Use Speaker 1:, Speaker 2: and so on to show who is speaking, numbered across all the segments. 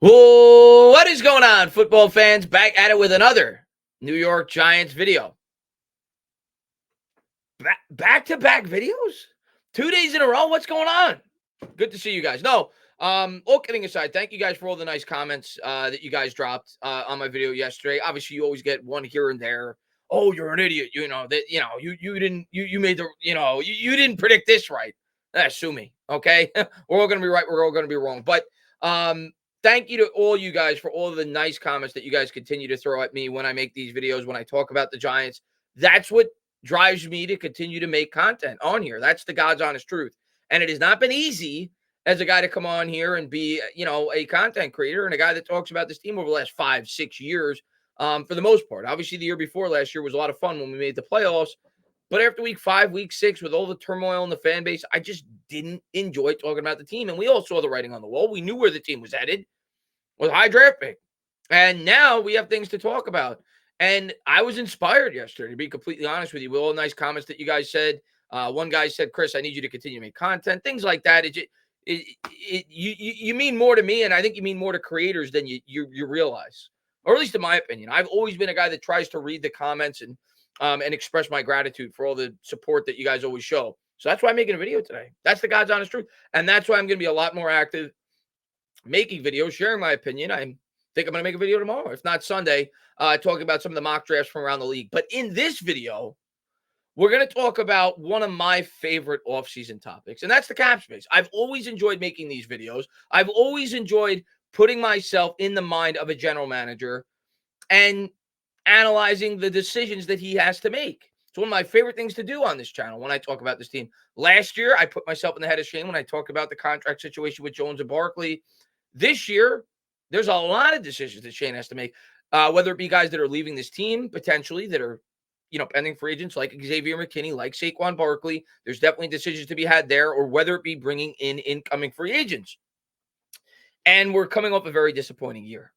Speaker 1: Whoa, what is going on, football fans? Back at it with another New York Giants video. Back-to-back videos? 2 days in a row? What's going on? Good to see you guys. No, all kidding aside, thank you guys for all the nice comments that you guys dropped on my video yesterday. Obviously, you always get one here and there. Oh, you're an idiot. You didn't you made the you didn't predict this right. Sue me, okay? We're all gonna be right. We're all gonna be wrong. But thank you to all you guys for all the nice comments that you guys continue to throw at me when I make these videos, when I talk about the Giants. That's what drives me to continue to make content on here. That's the God's honest truth. And it has not been easy as a guy to come on here and be, a content creator and a guy that talks about this team over the last 5, 6 years, for the most part. Obviously, the year before last year was a lot of fun when we made the playoffs. But after week 5, week 6, with all the turmoil in the fan base, I just didn't enjoy talking about the team. And we all saw the writing on the wall. We knew where the team was headed with high draft pick. And now we have things to talk about. And I was inspired yesterday, to be completely honest with you, with all the nice comments that you guys said. One guy said, Chris, I need you to continue to make content, things like that. You mean more to me, and I think you mean more to creators than you realize, or at least in my opinion. I've always been a guy that tries to read the comments and express my gratitude for all the support that you guys always show. So that's why I'm making a video today. That's the God's honest truth. And that's why I'm going to be a lot more active making videos, sharing my opinion. I think I'm going to make a video tomorrow, if not Sunday, talking about some of the mock drafts from around the league. But in this video, we're going to talk about one of my favorite offseason topics, and that's the cap space. I've always enjoyed making these videos. I've always enjoyed putting myself in the mind of a general manager and analyzing the decisions that he has to make. It's one of my favorite things to do on this channel when I talk about this team. Last year, I put myself in the head of Shane when I talked about the contract situation with Jones and Barkley. This year, there's a lot of decisions that Shane has to make, whether it be guys that are leaving this team potentially that are, pending free agents like Xavier McKinney, like Saquon Barkley. There's definitely decisions to be had there, or whether it be bringing in incoming free agents. And we're coming off a very disappointing year.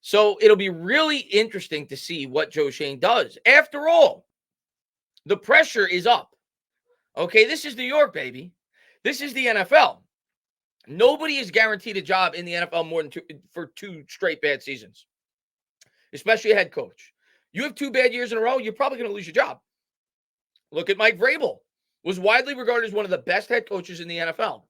Speaker 1: So it'll be really interesting to see what Joe Schoen does. After all, the pressure is up. Okay, this is New York, baby. This is the NFL. Nobody is guaranteed a job in the NFL more than for 2 straight bad seasons, especially a head coach. You have 2 bad years in a row, you're probably going to lose your job. Look at Mike Vrabel. Was widely regarded as one of the best head coaches in the NFL.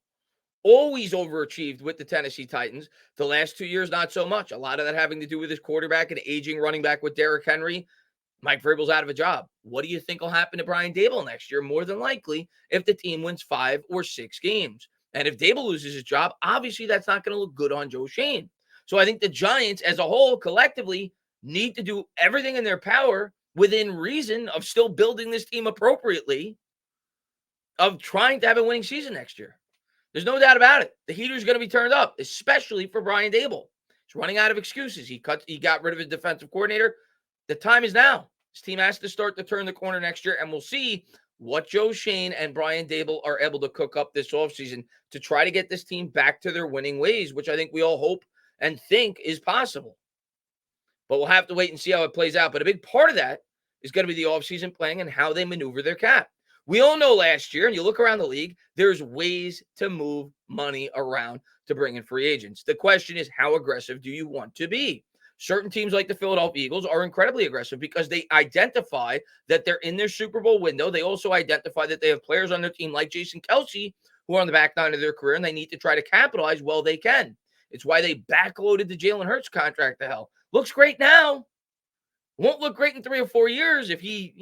Speaker 1: Always overachieved with the Tennessee Titans. The last 2 years, not so much. A lot of that having to do with his quarterback and aging running back with Derrick Henry. Mike Vrabel's out of a job. What do you think will happen to Brian Daboll next year? More than likely, if the team wins 5 or 6 games. And if Daboll loses his job, obviously that's not going to look good on Joe Schoen. So I think the Giants as a whole, collectively, need to do everything in their power within reason of still building this team appropriately, of trying to have a winning season next year. There's no doubt about it. The heater's going to be turned up, especially for Brian Daboll. He's running out of excuses. He got rid of his defensive coordinator. The time is now. This team has to start to turn the corner next year, and we'll see what Joe Schoen and Brian Daboll are able to cook up this offseason to try to get this team back to their winning ways, which I think we all hope and think is possible. But we'll have to wait and see how it plays out. But a big part of that is going to be the offseason planning and how they maneuver their cap. We all know last year, and you look around the league, there's ways to move money around to bring in free agents. The question is, how aggressive do you want to be? Certain teams like the Philadelphia Eagles are incredibly aggressive because they identify that they're in their Super Bowl window. They also identify that they have players on their team like Jason Kelce who are on the back nine of their career, and they need to try to capitalize while they can. It's why they backloaded the Jalen Hurts contract to hell. Looks great now. Won't look great in 3 or 4 years if he,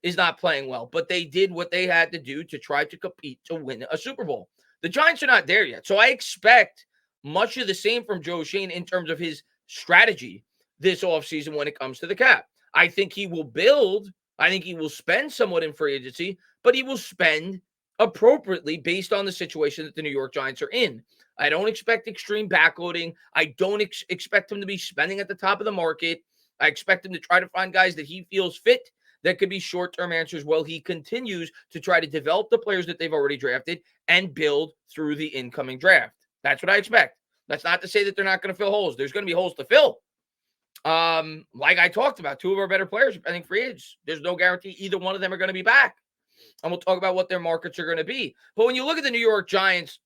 Speaker 1: is not playing well. But they did what they had to do to try to compete to win a Super Bowl. The Giants are not there yet. So I expect much of the same from Joe Schoen in terms of his strategy this offseason when it comes to the cap. I think he will build. I think he will spend somewhat in free agency, but he will spend appropriately based on the situation that the New York Giants are in. I don't expect extreme backloading. I don't expect him to be spending at the top of the market. I expect him to try to find guys that he feels fit that could be short-term answers while he continues to try to develop the players that they've already drafted and build through the incoming draft. That's what I expect. That's not to say that they're not going to fill holes. There's going to be holes to fill. Like I talked about, 2 of our better players are pending free agents. There's no guarantee either one of them are going to be back. And we'll talk about what their markets are going to be. But when you look at the New York Giants,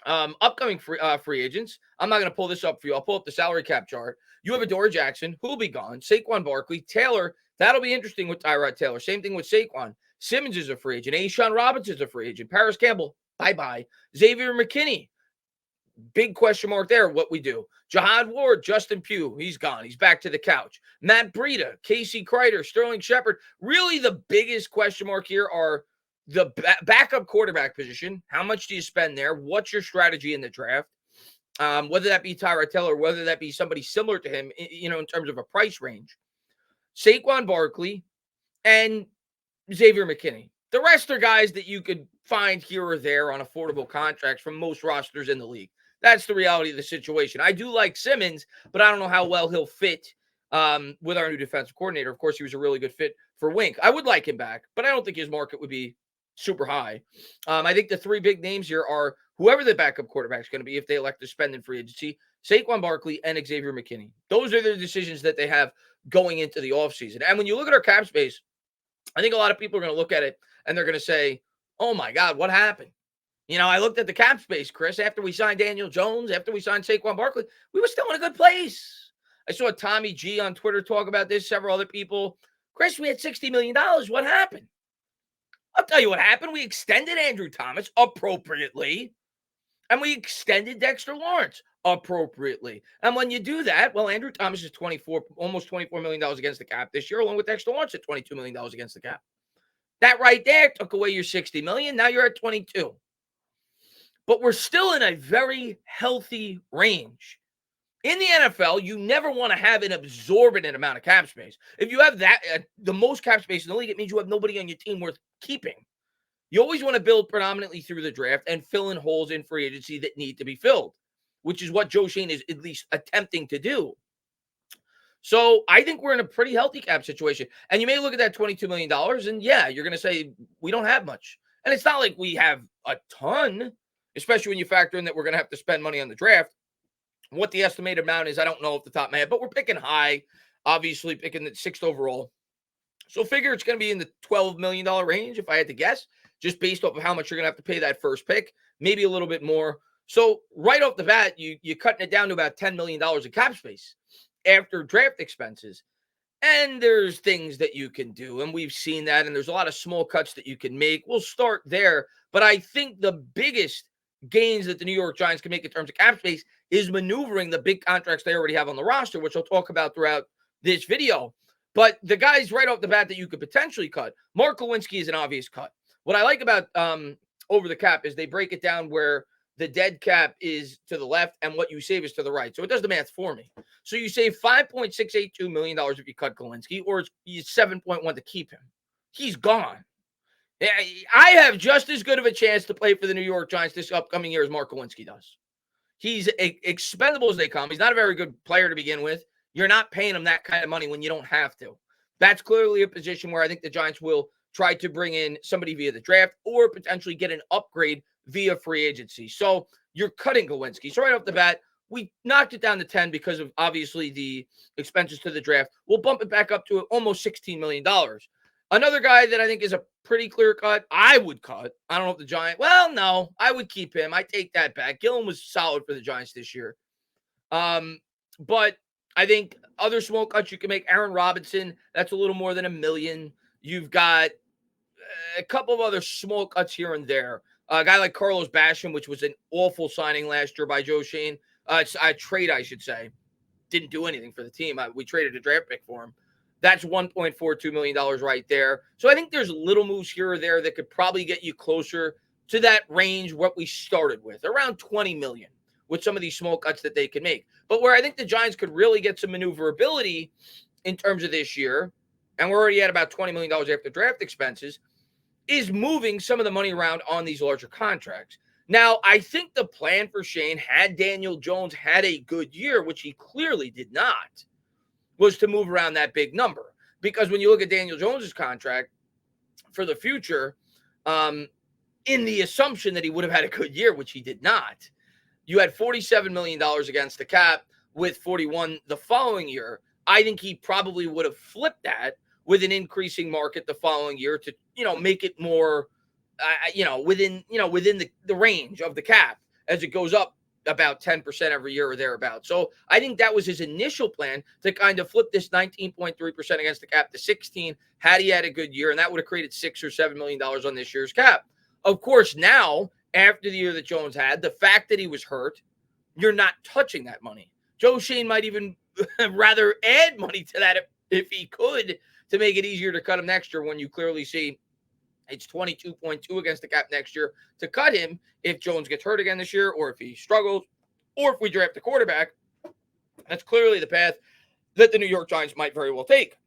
Speaker 1: Upcoming free agents. I'm not going to pull this up for you. I'll pull up the salary cap chart. You have Adoree Jackson, who will be gone. Saquon Barkley, Taylor. That'll be interesting with Tyrod Taylor. Same thing with Saquon. Simmons is a free agent. A'Shawn Robinson is a free agent. Paris Campbell, bye-bye. Xavier McKinney, big question mark there. What we do. Jihad Ward, Justin Pugh, he's gone. He's back to the couch. Matt Breida, Casey Kreider, Sterling Shepard. Really the biggest question mark here are the backup quarterback position. How much do you spend there? What's your strategy in the draft? Whether that be Tyrod Taylor, whether that be somebody similar to him, in terms of a price range. Saquon Barkley and Xavier McKinney. The rest are guys that you could find here or there on affordable contracts from most rosters in the league. That's the reality of the situation. I do like Simmons, but I don't know how well he'll fit with our new defensive coordinator. Of course, he was a really good fit for Wink. I would like him back, but I don't think his market would be super high. I think the three big names here are whoever the backup quarterback is going to be if they elect to spend in free agency, Saquon Barkley and Xavier McKinney. Those are the decisions that they have going into the offseason. And when you look at our cap space, I think a lot of people are going to look at it and they're going to say, oh my God, what happened? I looked at the cap space, Chris, after we signed Daniel Jones, after we signed Saquon Barkley, we were still in a good place. I saw Tommy G on Twitter talk about this, several other people. Chris, we had $60 million. What happened? I'll tell you what happened. We extended Andrew Thomas appropriately, and we extended Dexter Lawrence appropriately. And when you do that, well, Andrew Thomas is almost $24 million against the cap this year, along with Dexter Lawrence at $22 million against the cap. That right there took away your $60 million. Now you're at 22. But we're still in a very healthy range. In the NFL, you never want to have an absorbent amount of cap space. If you have that, the most cap space in the league, it means you have nobody on your team worth keeping. You always want to build predominantly through the draft and fill in holes in free agency that need to be filled, which is what Joe Schoen is at least attempting to do. So I think we're in a pretty healthy cap situation. And you may look at that $22 million and yeah, you're going to say we don't have much. And it's not like we have a ton, especially when you factor in that we're going to have to spend money on the draft. What the estimated amount is, I don't know off the top of my head, but we're picking high, obviously picking the 6th overall. So figure it's going to be in the $12 million range, if I had to guess, just based off of how much you're going to have to pay that first pick, maybe a little bit more. So right off the bat, you're cutting it down to about $10 million in cap space after draft expenses. And there's things that you can do, and we've seen that, and there's a lot of small cuts that you can make. We'll start there, but I think the biggest gains that the New York Giants can make in terms of cap space is maneuvering the big contracts they already have on the roster, which I'll talk about throughout this video. But the guys right off the bat that you could potentially cut, Mark Lewinsky is an obvious cut. What I like about Over the Cap is they break it down where the dead cap is to the left and what you save is to the right. So it does the math for me. So you save $5.682 million if you cut Lewinsky, or it's 7.1 to keep him. He's gone. I have just as good of a chance to play for the New York Giants this upcoming year as Mark Lewinsky does. He's expendable as they come. He's not a very good player to begin with. You're not paying him that kind of money when you don't have to. That's clearly a position where I think the Giants will try to bring in somebody via the draft or potentially get an upgrade via free agency. So you're cutting Lewinsky. So right off the bat, we knocked it down to 10 because of obviously the expenses to the draft. We'll bump it back up to almost $16 million. Another guy that I think is a pretty clear cut, I would cut. I don't know if the Giants, well, no, I would keep him. I take that back. Gillen was solid for the Giants this year. But I think other small cuts you can make. Aaron Robinson, that's a little more than $1 million. You've got a couple of other small cuts here and there. A guy like Carlos Basham, which was an awful signing last year by Joe Schoen. A trade, I should say. Didn't do anything for the team. We traded a draft pick for him. That's $1.42 million right there. So I think there's little moves here or there that could probably get you closer to that range, what we started with, around $20 million with some of these small cuts that they can make. But where I think the Giants could really get some maneuverability in terms of this year, and we're already at about $20 million after draft expenses, is moving some of the money around on these larger contracts. Now, I think the plan for Schoen, had Daniel Jones had a good year, which he clearly did not, was to move around that big number. Because when you look at Daniel Jones's contract for the future, in the assumption that he would have had a good year, which he did not, you had $47 million against the cap with 41 the following year. I think he probably would have flipped that with an increasing market the following year to, make it more, within the range of the cap. as it goes up about 10% every year or thereabout. So I think that was his initial plan, to kind of flip this 19.3% against the cap to 16 had he had a good year, and that would have created $6 or $7 million on this year's cap. Of course, now, after the year that Jones had, the fact that he was hurt, you're not touching that money. Joe Schoen might even rather add money to that if he could, to make it easier to cut him next year, when you clearly see it's 22.2 against the cap next year to cut him if Jones gets hurt again this year, or if he struggles, or if we draft a quarterback. That's clearly the path that the New York Giants might very well take.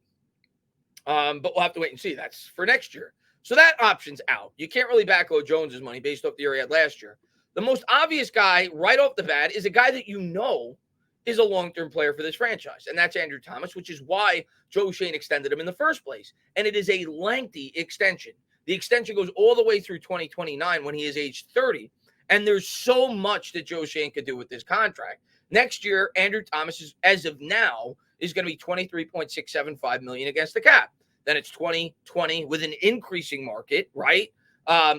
Speaker 1: But we'll have to wait and see. That's for next year. So that option's out. You can't really backload Jones's money based off the year he had last year. The most obvious guy right off the bat is a guy that you know is a long-term player for this franchise, and that's Andrew Thomas, which is why Joe Schoen extended him in the first place. And it is a lengthy extension. The extension goes all the way through 2029 when he is age 30. And there's so much that Joe Schoen could do with this contract. Next year, Andrew Thomas, is, as of now, is going to be $23.675 million against the cap. Then it's 2020 with an increasing market, right?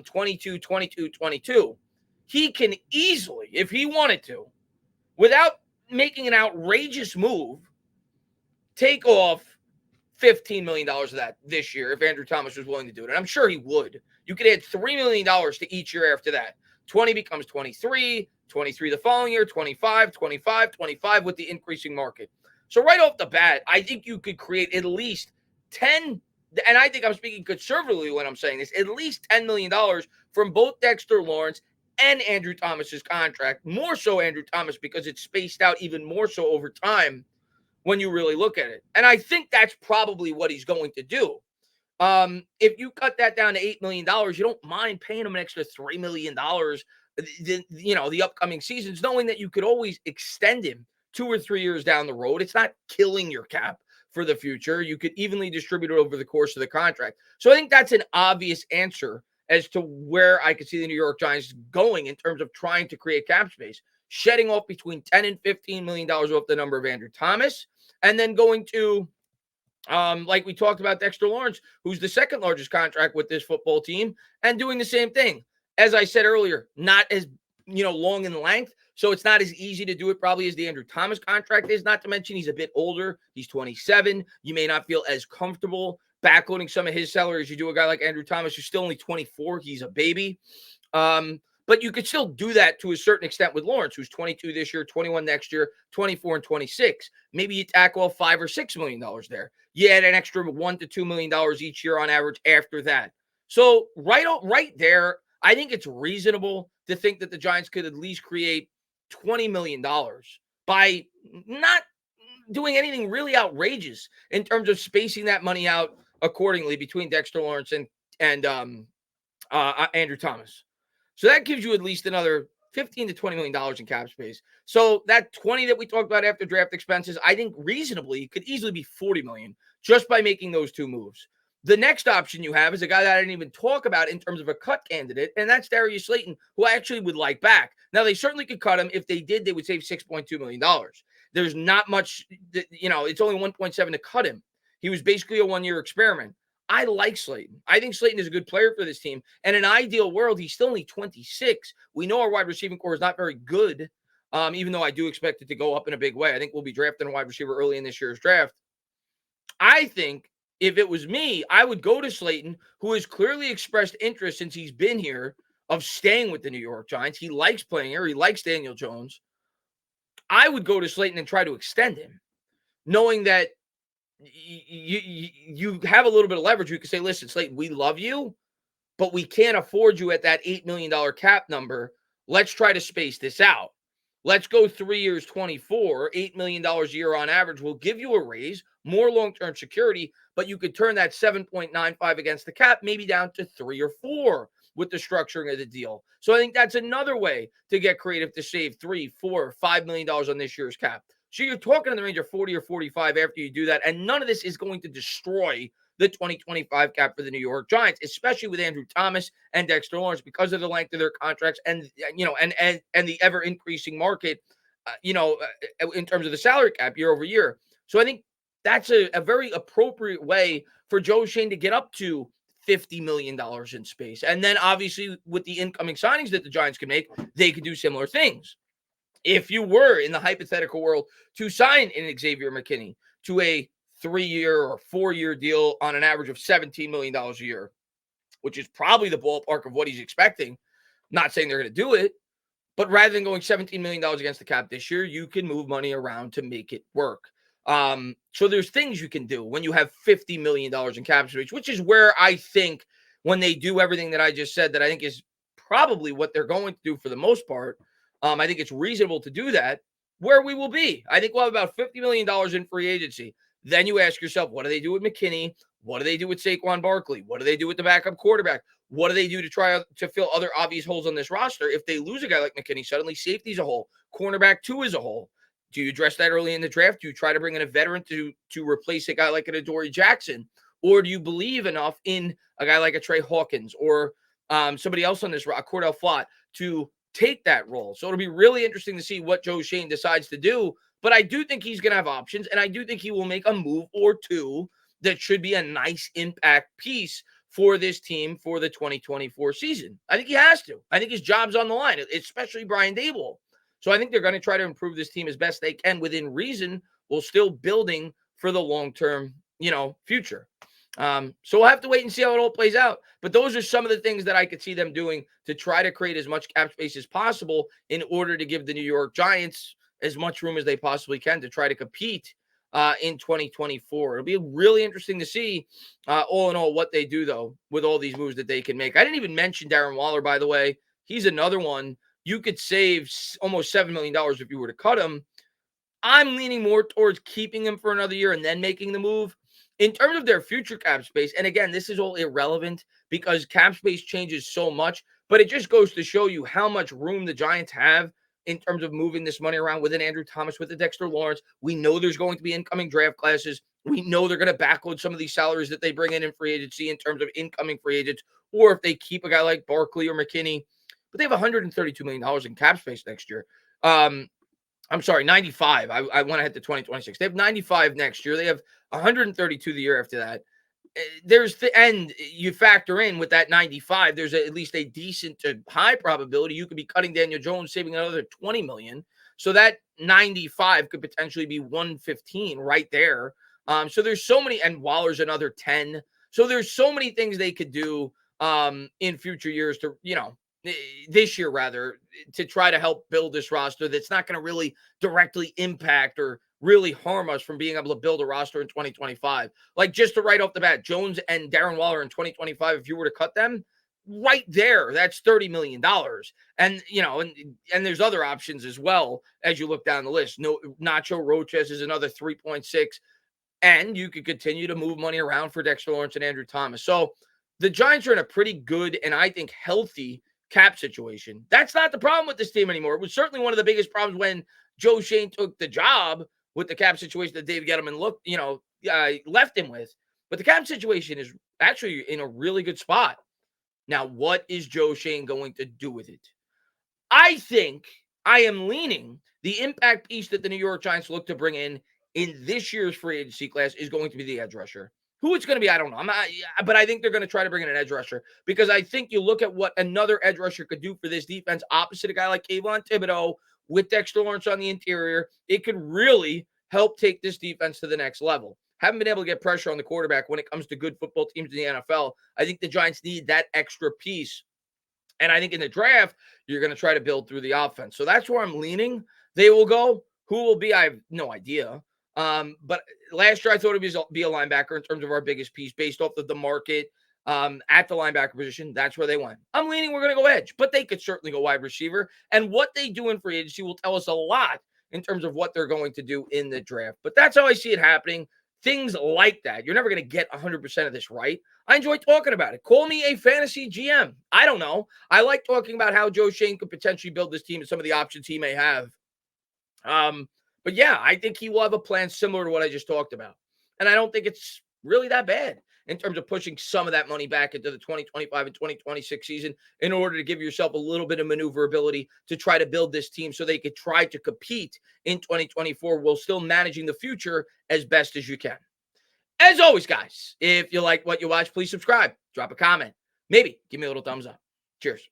Speaker 1: 22, 22, 22. He can easily, if he wanted to, without making an outrageous move, take off $15 million of that this year if Andrew Thomas was willing to do it. And I'm sure he would. You could add $3 million to each year after that. 20 becomes 23, 23 the following year, 25, 25, 25 with the increasing market. So right off the bat, I think you could create at least 10, and I think I'm speaking conservatively when I'm saying this, at least $10 million from both Dexter Lawrence and Andrew Thomas's contract. More so Andrew Thomas, because it's spaced out even more so over time when you really look at it. And I think that's probably what he's going to do. If you cut that down to $8 million, you don't mind paying him an extra $3 million, the upcoming seasons, knowing that you could always extend him 2 or 3 years down the road. It's not killing your cap for the future. You could evenly distribute it over the course of the contract. So I think that's an obvious answer as to where I could see the New York Giants going in terms of trying to create cap space, shedding off between $10 and $15 million off the number of Andrew Thomas, and then going to, like we talked about, Dexter Lawrence, who's the second largest contract with this football team, and doing the same thing. As I said earlier, not as long in length, so it's not as easy to do it probably as the Andrew Thomas contract is. Not to mention he's a bit older. He's 27. You may not feel as comfortable backloading some of his salary as you do a guy like Andrew Thomas, who's still only 24. He's a baby. But you could still do that to a certain extent with Lawrence, who's 22 this year, 21 next year, 24 and 26. Maybe you tackle $5 or $6 million there. You add an extra $1 to $2 million each year on average after that. So right there, I think it's reasonable to think that the Giants could at least create $20 million by not doing anything really outrageous in terms of spacing that money out accordingly between Dexter Lawrence and Andrew Thomas. So that gives you at least another $15 to $20 million in cap space. So that 20 that we talked about after draft expenses, I think reasonably could easily be $40 million just by making those two moves. The next option you have is a guy that I didn't even talk about in terms of a cut candidate, and that's Darius Slayton, who I actually would like back. Now, they certainly could cut him. If they did, they would save $6.2 million. There's not much, it's only 1.7 to cut him. He was basically a one-year experiment. I like Slayton. I think Slayton is a good player for this team. And in an ideal world, he's still only 26. We know our wide receiving core is not very good, even though I do expect it to go up in a big way. I think we'll be drafting a wide receiver early in this year's draft. I think if it was me, I would go to Slayton, who has clearly expressed interest since he's been here of staying with the New York Giants. He likes playing here. He likes Daniel Jones. I would go to Slayton and try to extend him, knowing that you have a little bit of leverage. You can say, listen, Slayton, we love you, but we can't afford you at that $8 million cap number. Let's try to space this out. Let's go 3 years, 24, $8 million a year on average. We'll give you a raise, more long-term security, but you could turn that 7.95 against the cap maybe down to 3 or 4 with the structuring of the deal. So I think that's another way to get creative to save $3, $4, $5 million on this year's cap. So you're talking in the range of 40 or 45 after you do that. And none of this is going to destroy the 2025 cap for the New York Giants, especially with Andrew Thomas and Dexter Lawrence, because of the length of their contracts and the ever increasing market, in terms of the salary cap year over year. So I think that's a very appropriate way for Joe Schoen to get up to $50 million in space. And then obviously with the incoming signings that the Giants can make, they could do similar things. If you were in the hypothetical world to sign an Xavier McKinney to a 3-year or 4-year deal on an average of $17 million a year, which is probably the ballpark of what he's expecting, not saying they're going to do it, but rather than going $17 million against the cap this year, you can move money around to make it work. So there's things you can do when you have $50 million in cap space, which is where I think when they do everything that I just said, that I think is probably what they're going to do for the most part. I think it's reasonable to do that, where we will be. I think we'll have about $50 million in free agency. Then you ask yourself, what do they do with McKinney? What do they do with Saquon Barkley? What do they do with the backup quarterback? What do they do to try to fill other obvious holes on this roster? If they lose a guy like McKinney, suddenly safety's a hole, cornerback 2 is a hole. Do you address that early in the draft? Do you try to bring in a veteran to replace a guy like an Adoree Jackson? Or do you believe enough in a guy like a Trey Hawkins or somebody else on this, Cordell Flott, to take that role? So it'll be really interesting to see what Joe Schoen decides to do. But I do think he's going to have options, and I do think he will make a move or two that should be a nice impact piece for this team for the 2024 season. I think he has to. I think his job's on the line, especially Brian Daboll. So I think they're going to try to improve this team as best they can within reason, while still building for the long-term, future. So we'll have to wait and see how it all plays out. But those are some of the things that I could see them doing to try to create as much cap space as possible in order to give the New York Giants as much room as they possibly can to try to compete in 2024. It'll be really interesting to see all in all what they do, though, with all these moves that they can make. I didn't even mention Darren Waller, by the way. He's another one. You could save almost $7 million if you were to cut him. I'm leaning more towards keeping him for another year and then making the move. In terms of their future cap space, and again, this is all irrelevant because cap space changes so much, but it just goes to show you how much room the Giants have in terms of moving this money around with an Andrew Thomas, with a Dexter Lawrence. We know there's going to be incoming draft classes. We know they're going to backload some of these salaries that they bring in free agency in terms of incoming free agents, or if they keep a guy like Barkley or McKinney. But they have $132 million in cap space next year. I'm sorry, 95. I went ahead to 2026. They have 95 next year. They have 132 the year after that. And you factor in with that 95, there's at least a decent to high probability you could be cutting Daniel Jones, saving another 20 million. So that 95 could potentially be 115 right there. So there's so many, and Waller's another 10. So there's so many things they could do in future years to, this year rather, to try to help build this roster that's not going to really directly impact or really harm us from being able to build a roster in 2025. Like, just to right off the bat, Jones and Darren Waller in 2025, if you were to cut them right there, that's $30 million. And, and there's other options as well as you look down the list. No, Nacho Roches is another 3.6. And you could continue to move money around for Dexter Lawrence and Andrew Thomas. So the Giants are in a pretty good and I think healthy cap situation. That's not the problem with this team anymore. It was certainly one of the biggest problems when Joe Schoen took the job with the cap situation that Dave Gettleman left him with. But the cap situation is actually in a really good spot. Now, what is Joe Schoen going to do with it? I think I am leaning the impact piece that the New York Giants look to bring in this year's free agency class is going to be the edge rusher. Who it's going to be, I don't know. But I think they're going to try to bring in an edge rusher because I think you look at what another edge rusher could do for this defense opposite a guy like Kayvon Thibodeau with Dexter Lawrence on the interior. It could really help take this defense to the next level. Haven't been able to get pressure on the quarterback when it comes to good football teams in the NFL. I think the Giants need that extra piece. And I think in the draft, you're going to try to build through the offense. So that's where I'm leaning. They will go. Who will be? I have no idea. But last year I thought it would be a linebacker in terms of our biggest piece based off of the market at the linebacker position. That's where they went. I'm leaning we're going to go edge, but they could certainly go wide receiver. And what they do in free agency will tell us a lot in terms of what they're going to do in the draft. But that's how I see it happening. Things like that. You're never going to get 100% of this right. I enjoy talking about it. Call me a fantasy GM. I don't know. I like talking about how Joe Schoen could potentially build this team and some of the options he may have. But yeah, I think he will have a plan similar to what I just talked about. And I don't think it's really that bad in terms of pushing some of that money back into the 2025 and 2026 season in order to give yourself a little bit of maneuverability to try to build this team so they could try to compete in 2024 while still managing the future as best as you can. As always, guys, if you like what you watch, please subscribe, drop a comment, maybe give me a little thumbs up. Cheers.